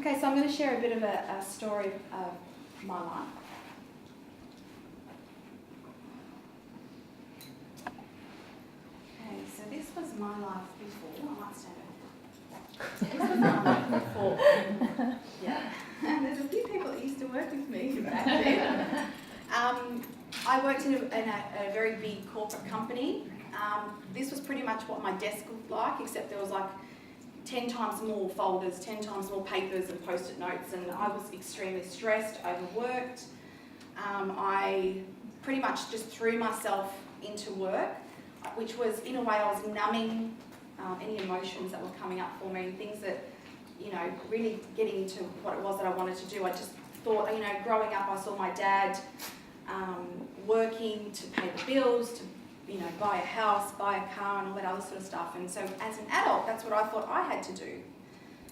Okay, so I'm going to share a bit of a story of my life. Okay, so this was my life before. I might stand over. This was my life before. Yeah. And there's a few people that used to work with me back then. I worked in a very big corporate company. This was pretty much what my desk looked like, except there was like 10 times more folders, 10 times more papers and post-it notes, and I was extremely stressed, overworked. I pretty much just threw myself into work, which was, in a way, I was numbing any emotions that were coming up for me, things that, you know, really getting into what it was that I wanted to do. I just thought, you know, growing up I saw my dad working to pay the bills, to, you know, buy a house, buy a car and all that other sort of stuff. And so as an adult, that's what I thought I had to do.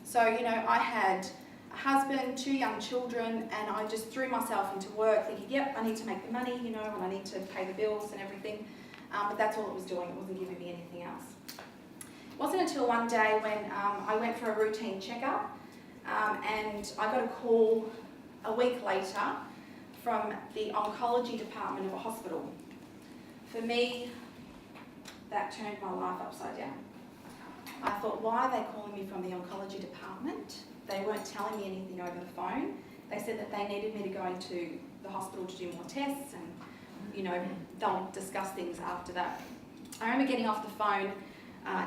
So, you know, I had a husband, 2 young children, and I just threw myself into work thinking, yep, I need to make the money, you know, and I need to pay the bills and everything. But that's all it was doing. It wasn't giving me anything else. It wasn't until one day when I went for a routine checkup and I got a call a week later from the oncology department of a hospital. For me, that turned my life upside down. I thought, why are they calling me from the oncology department? They weren't telling me anything over the phone. They said that they needed me to go into the hospital to do more tests and, you know, they'll discuss things after that. I remember getting off the phone,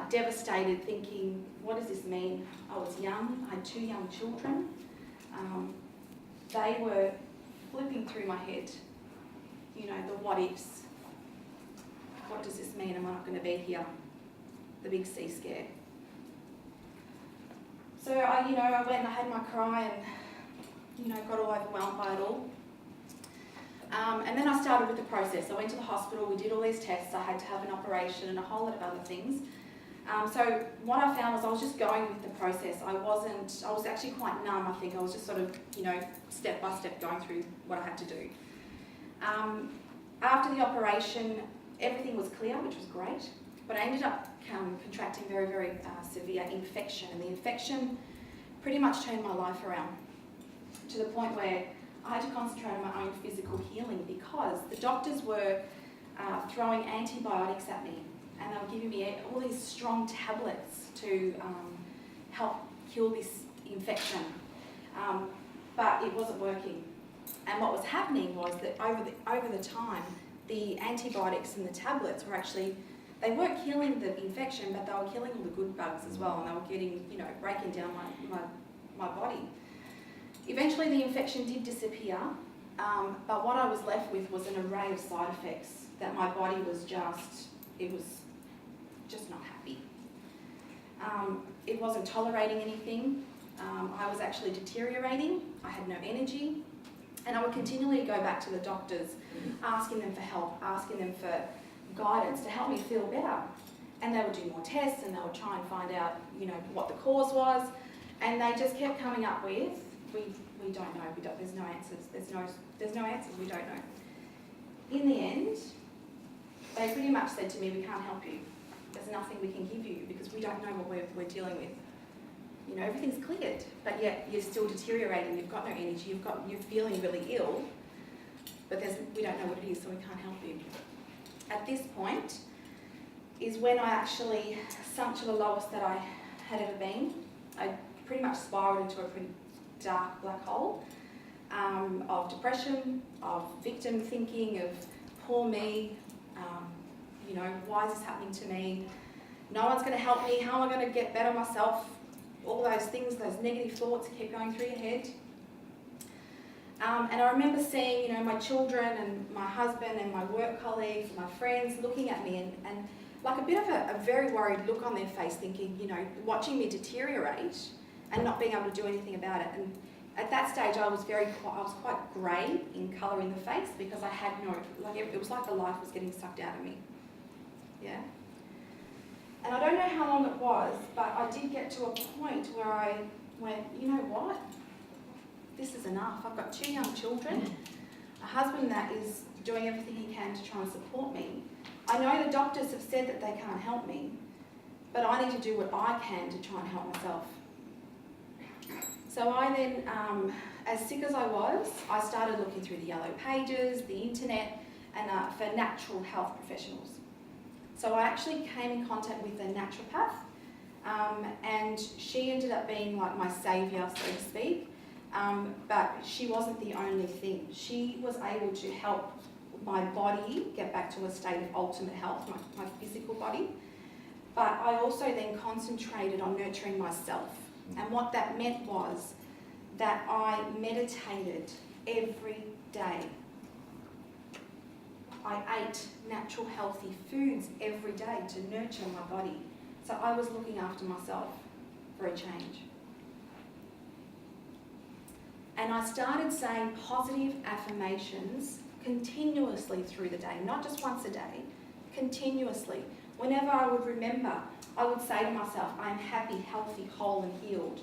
devastated, thinking, what does this mean? I was young, I had 2 young children. They were flipping through my head, you know, the what ifs. What does this mean? Am I not going to be here? The big C scare. So I went and I had my cry and, you know, got all overwhelmed by it all. And then I started with the process. I went to the hospital, we did all these tests, I had to have an operation and a whole lot of other things. So what I found was I was just going with the process. I was actually quite numb, I think. I was just sort of, you know, step by step going through what I had to do. After the operation, everything was clear, which was great, but I ended up contracting very, very severe infection, and the infection pretty much turned my life around to the point where I had to concentrate on my own physical healing because the doctors were throwing antibiotics at me, and they were giving me all these strong tablets to help kill this infection, but it wasn't working. And what was happening was that over the time, the antibiotics and the tablets were actually, they weren't killing the infection, but they were killing all the good bugs as well, and they were getting, you know, breaking down my body. Eventually the infection did disappear, but what I was left with was an array of side effects that my body was just, it was just not happy. It wasn't tolerating anything. I was actually deteriorating. I had no energy. And I would continually go back to the doctors, asking them for help, asking them for guidance to help me feel better. And they would do more tests and they would try and find out, you know, what the cause was. And they just kept coming up with, we don't know, there's no answers, there's no answers, we don't know. In the end, they pretty much said to me, we can't help you. There's nothing we can give you because we don't know what we're dealing with. You know, everything's cleared, but yet you're still deteriorating, you've got no energy, you're feeling really ill, but we don't know what it is, so we can't help you. At this point is when I actually sunk to the lowest that I had ever been. I pretty much spiraled into a pretty dark black hole of depression, of victim thinking, of poor me, you know, why is this happening to me? No one's going to help me, how am I going to get better myself? All those things, those negative thoughts kept going through your head. And I remember seeing, you know, my children and my husband and my work colleagues and my friends looking at me and like a bit of a very worried look on their face, thinking, you know, watching me deteriorate and not being able to do anything about it. And at that stage I was quite grey in colour in the face because I had no, like it was like the life was getting sucked out of me. Yeah. And I don't know how long it was, but I did get to a point where I went, you know what? This is enough. I've got 2 young children, a husband that is doing everything he can to try and support me. I know the doctors have said that they can't help me, but I need to do what I can to try and help myself. So I then, as sick as I was, I started looking through the yellow pages, the internet, and for natural health professionals. So I actually came in contact with a naturopath, and she ended up being like my saviour, so to speak. But she wasn't the only thing. She was able to help my body get back to a state of ultimate health, my physical body. But I also then concentrated on nurturing myself. And what that meant was that I meditated every day. I ate natural healthy foods every day to nurture my body. So I was looking after myself for a change. And I started saying positive affirmations continuously through the day, not just once a day, continuously. Whenever I would remember, I would say to myself, I am happy, healthy, whole and healed.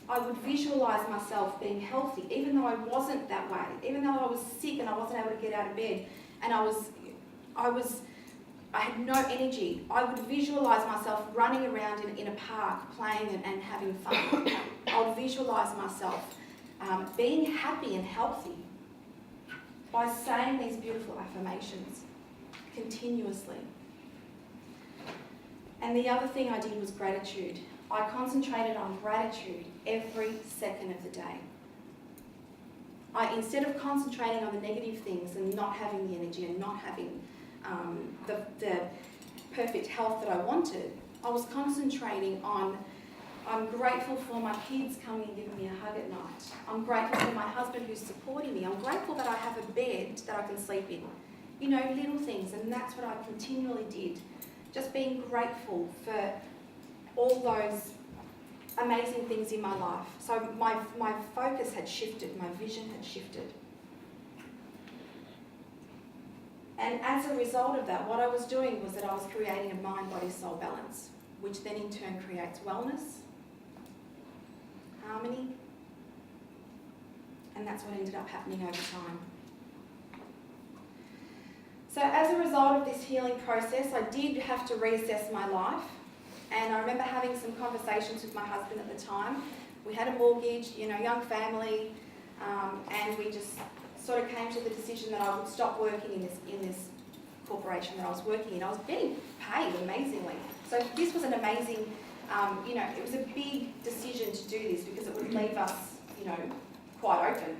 I would visualise myself being healthy, even though I wasn't that way, even though I was sick and I wasn't able to get out of bed and I had no energy. I would visualise myself running around in a park, playing and having fun. I would visualise myself being happy and healthy by saying these beautiful affirmations continuously. And the other thing I did was gratitude. I concentrated on gratitude every second of the day. Instead of concentrating on the negative things and not having the energy and not having the perfect health that I wanted, I was concentrating on, I'm grateful for my kids coming and giving me a hug at night. I'm grateful for my husband who's supporting me. I'm grateful that I have a bed that I can sleep in. You know, little things, and that's what I continually did. Just being grateful for all those amazing things in my life. So my focus had shifted, my vision had shifted. And as a result of that, what I was doing was that I was creating a mind-body-soul balance, which then in turn creates wellness, harmony, and that's what ended up happening over time. So as a result of this healing process, I did have to reassess my life. And I remember having some conversations with my husband at the time. We had a mortgage, young family, and we just sort of came to the decision that I would stop working in this corporation that I was working in. I was getting paid amazingly. So this was an amazing, it was a big decision to do this because it would leave us, quite open.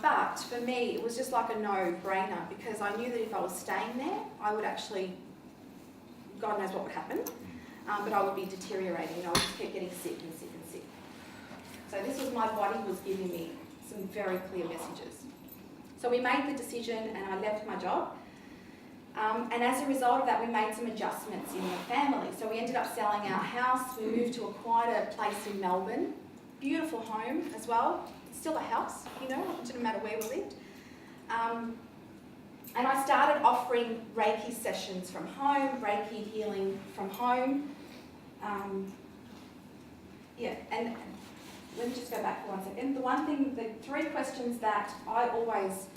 But for me, it was just like a no-brainer because I knew that if I was staying there, I would actually, God knows what would happen, but I would be deteriorating and I would just keep getting sick and sick and sick. So this was my body was giving me some very clear messages. So we made the decision and I left my job. And as a result of that, we made some adjustments in the family. So we ended up selling our house. We moved to a quieter place in Melbourne. Beautiful home as well. Still a house, it didn't matter where we lived. And I started offering Reiki sessions from home, Reiki healing from home. And let me just go back for 1 second. The 3 questions that I always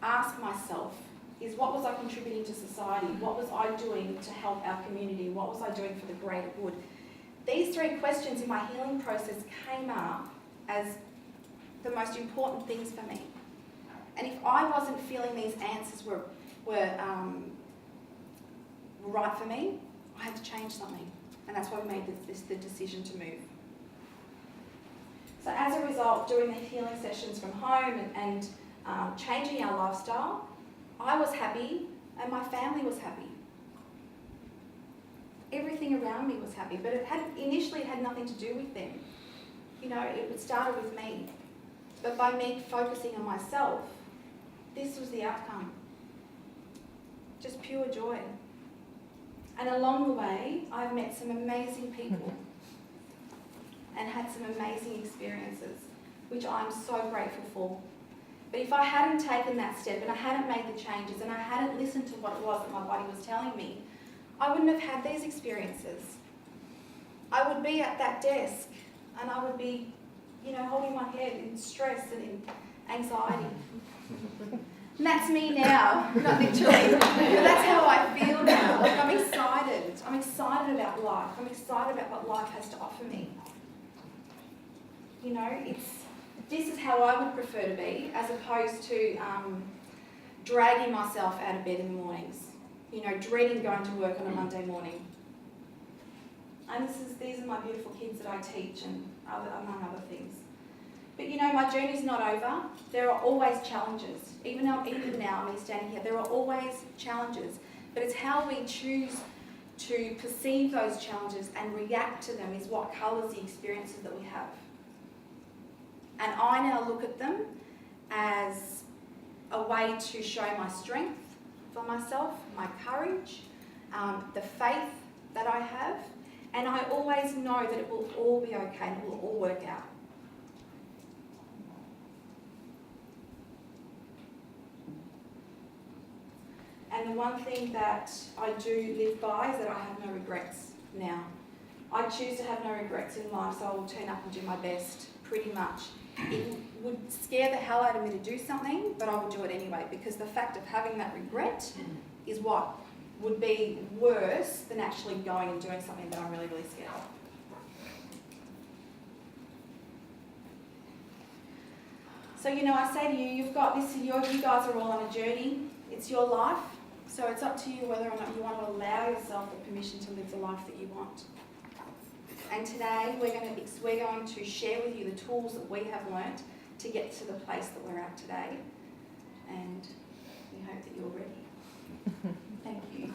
ask myself is what was I contributing to society? What was I doing to help our community? What was I doing for the greater good? These 3 questions in my healing process came up as the most important things for me. And if I wasn't feeling these answers were right for me, I had to change something. And that's why we made the decision to move. So as a result, doing the healing sessions from home and changing our lifestyle, I was happy and my family was happy. Everything around me was happy, but initially it had nothing to do with them. It started with me. But by me focusing on myself, this was the outcome. Just pure joy. And along the way, I've met some amazing people and had some amazing experiences, which I'm so grateful for. But if I hadn't taken that step and I hadn't made the changes and I hadn't listened to what it was that my body was telling me, I wouldn't have had these experiences. I would be at that desk and I would be, holding my head in stress and in anxiety. And that's me now, not literally, but that's how I feel now. Like I'm excited. I'm excited about life. I'm excited about what life has to offer me. You know, this is how I would prefer to be, as opposed to dragging myself out of bed in the mornings. You know, dreading going to work on a Monday morning. And these are my beautiful kids that I teach, and among other things. But you know, my journey's not over. There are always challenges. Even now, me standing here, there are always challenges. But it's how we choose to perceive those challenges and react to them is what colours the experiences that we have. And I now look at them as a way to show my strength for myself, my courage, the faith that I have. And I always know that it will all be okay and it will all work out. And the one thing that I do live by is that I have no regrets now. I choose to have no regrets in life, so I will turn up and do my best, pretty much. It would scare the hell out of me to do something, but I will do it anyway, because the fact of having that regret is what would be worse than actually going and doing something that I'm really, really scared of. So, you know, I say to you, you've got this, you guys are all on a journey. It's your life. So it's up to you whether or not you want to allow yourself the permission to live the life that you want. And today we're going to share with you the tools that we have learnt to get to the place that we're at today. And we hope that you're ready. Thank you.